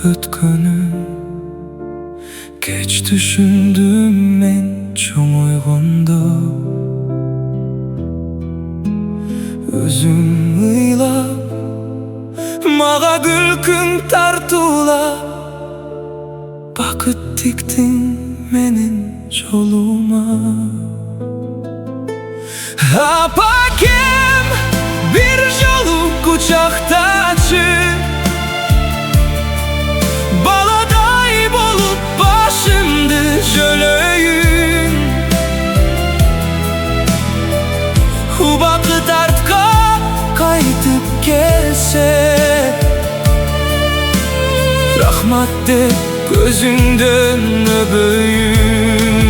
өткөнүн кеч түшүндүм мен чоңойгондо. Өзүң ыйлап мага күлкүң тартуулап, бакыт тиктиң менин жолума. Апакем бир жолу кучактачы, баладай болуп башымды жөлөйүн. Убакыт артка кайтып келсе, рахмат деп көзүңдөн өбөйүн.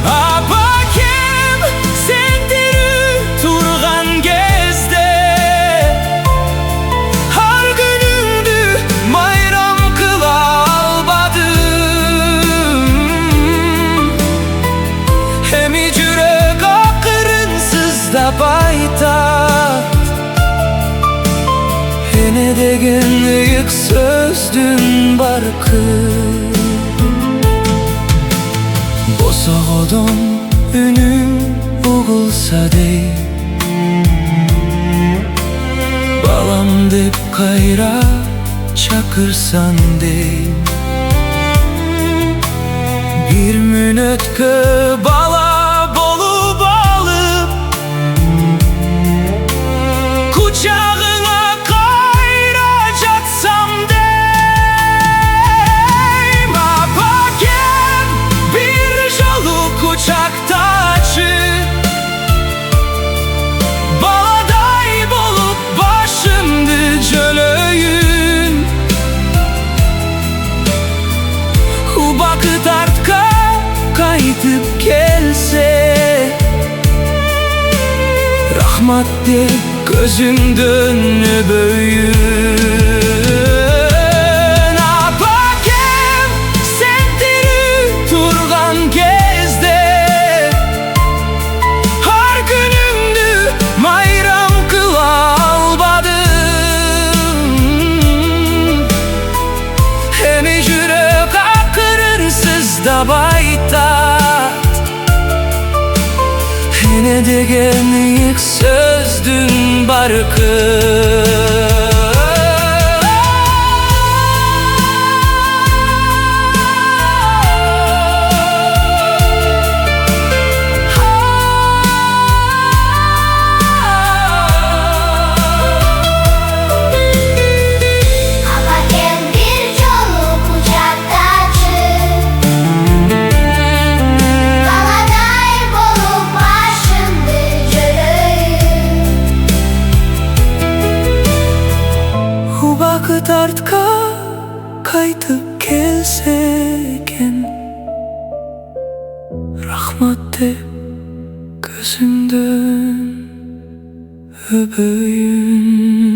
Апакем сен тирүү турган кезде, ар күнүңдү майрам кыла албадым. Эми жүрөк акырын сыздап айтат, эне деген ыйык сөздүң баркы. Босогодон үнүң угулса дей, балам деп кайра чакырсан дей. Бир мүнөткө бала болуп алып, кучагыңа кайра жатсам дейм. Апакем бир жолу кучактачы, баладай болуп башымды жөлөйүн. Убакыт артка кайтып келсе, рахмат деп көзүңдөн өбөйүн. Апакем сен тирүү турган кезде, ар күнүңдү майрам кыла албадым. Эми жүрөк акырын сыздап айтат, эне деген ыйык сөздүң баркы. Апакем бир жолу кучактачы, баладай болуп башымды жөлөйүн. Убакыт артка кайтып келсе экен, рахмат деп көзүңдөн өбөйүн.